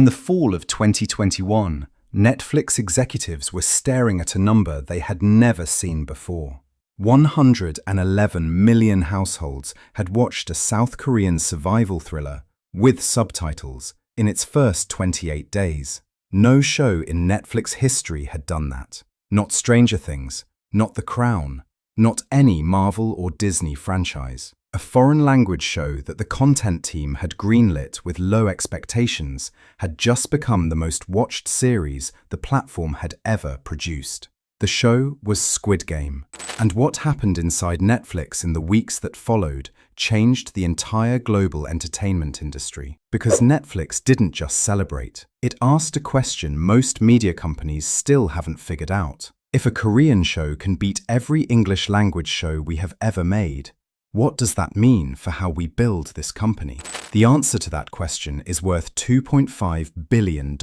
In the fall of 2021, Netflix executives were staring at a number they had never seen before. 111 million households had watched a South Korean survival thriller with subtitles in its first 28 days. No show in Netflix history had done that. Not Stranger Things, not The Crown, not any Marvel or Disney franchise. A foreign language show that the content team had greenlit with low expectations had just become the most watched series the platform had ever produced. The show was Squid Game, and what happened inside Netflix in the weeks that followed changed the entire global entertainment industry. Because Netflix didn't just celebrate, it asked a question most media companies still haven't figured out. If a Korean show can beat every English language show we have ever made, what does that mean for how we build this company? The answer to that question is worth $2.5 billion.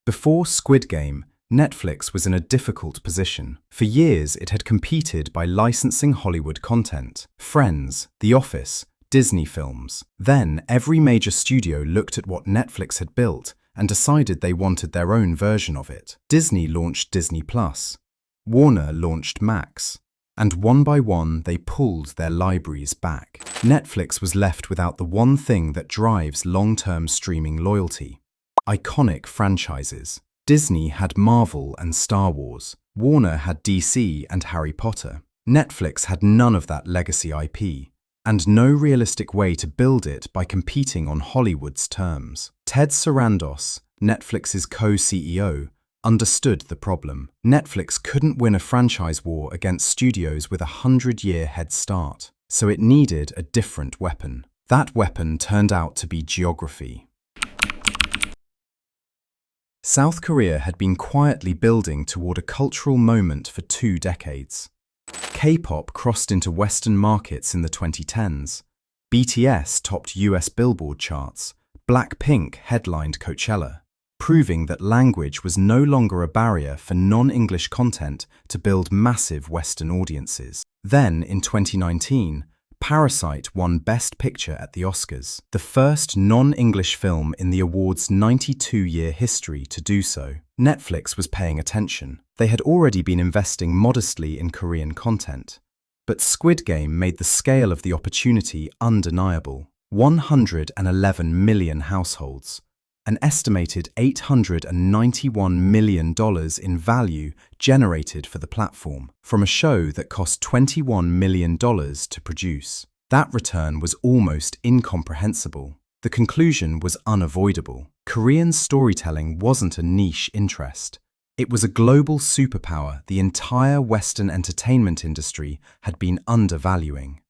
Before Squid Game, Netflix was in a difficult position. For years, it had competed by licensing Hollywood content: Friends, The Office, Disney films. Then, every major studio looked at what Netflix had built and decided they wanted their own version of it. Disney launched Disney+. Warner launched Max. And one by one, they pulled their libraries back. Netflix was left without the one thing that drives long-term streaming loyalty: iconic franchises. Disney had Marvel and Star Wars. Warner had DC and Harry Potter. Netflix had none of that legacy IP, and no realistic way to build it by competing on Hollywood's terms. Ted Sarandos, Netflix's co-CEO, understood the problem. Netflix couldn't win a franchise war against studios with a 100-year head start, so it needed a different weapon. That weapon turned out to be geography. South Korea had been quietly building toward a cultural moment for 2 decades. K-pop crossed into Western markets in the 2010s. BTS topped US Billboard charts. Blackpink headlined Coachella, proving that language was no longer a barrier for non-English content to build massive Western audiences. Then, in 2019, Parasite won Best Picture at the Oscars, the first non-English film in the award's 92-year history to do so. Netflix was paying attention. They had already been investing modestly in Korean content, but Squid Game made the scale of the opportunity undeniable. 111 million households, an estimated $891 million in value generated for the platform from a show that cost $21 million to produce. That return was almost incomprehensible. The conclusion was unavoidable. Korean storytelling wasn't a niche interest. It was a global superpower the entire Western entertainment industry had been undervaluing.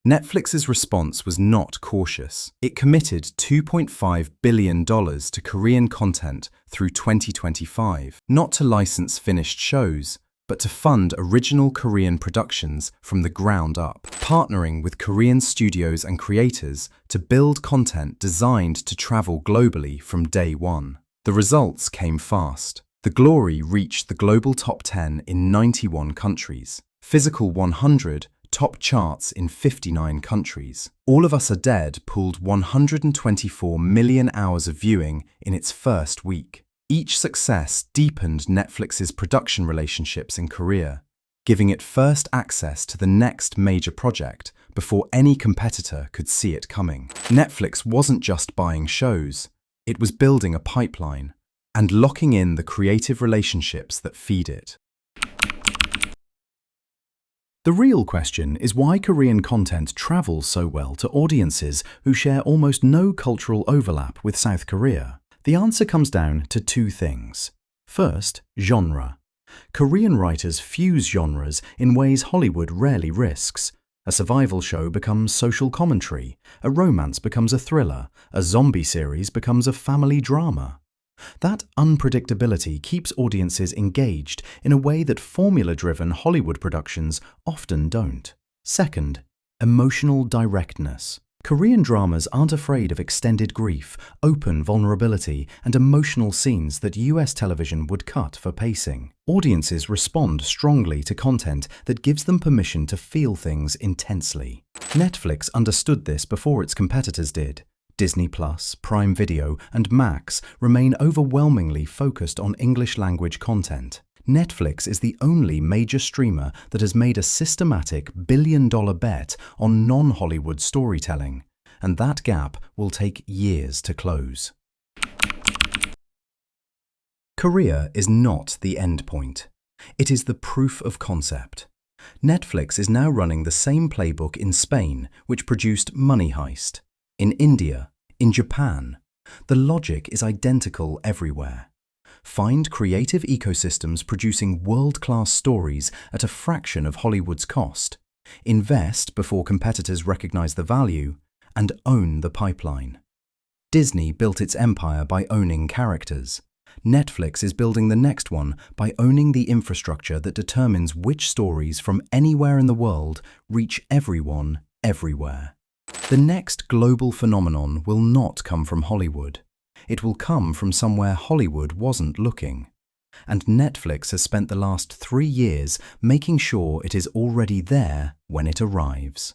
Netflix's response was not cautious. It committed $2.5 billion to Korean content through 2025, not to license finished shows, but to fund original Korean productions from the ground up, partnering with Korean studios and creators to build content designed to travel globally from day one. The results came fast. The glory reached the global top 10 in 91 countries. Physical 100 top charts in 59 countries. All of Us Are Dead pulled 124 million hours of viewing in its first week. Each success deepened Netflix's production relationships in Korea, giving it first access to the next major project before any competitor could see it coming. Netflix wasn't just buying shows, it was building a pipeline and locking in the creative relationships that feed it. The real question is why Korean content travels so well to audiences who share almost no cultural overlap with South Korea. The answer comes down to 2 things. First, genre. Korean writers fuse genres in ways Hollywood rarely risks. A survival show becomes social commentary, a romance becomes a thriller, a zombie series becomes a family drama. That unpredictability keeps audiences engaged in a way that formula-driven Hollywood productions often don't. Second, emotional directness. Korean dramas aren't afraid of extended grief, open vulnerability, and emotional scenes that US television would cut for pacing. Audiences respond strongly to content that gives them permission to feel things intensely. Netflix understood this before its competitors did. Disney+, Prime Video, and Max remain overwhelmingly focused on English-language content. Netflix is the only major streamer that has made a systematic billion-dollar bet on non-Hollywood storytelling, and that gap will take years to close. Korea is not the end point. It is the proof of concept. Netflix is now running the same playbook in Spain, which produced Money Heist, in India, in Japan. The logic is identical everywhere. Find creative ecosystems producing world-class stories at a fraction of Hollywood's cost. Invest before competitors recognize the value, and own the pipeline. Disney built its empire by owning characters. Netflix is building the next one by owning the infrastructure that determines which stories from anywhere in the world reach everyone, everywhere. The next global phenomenon will not come from Hollywood. It will come from somewhere Hollywood wasn't looking. And Netflix has spent the last 3 years making sure it is already there when it arrives.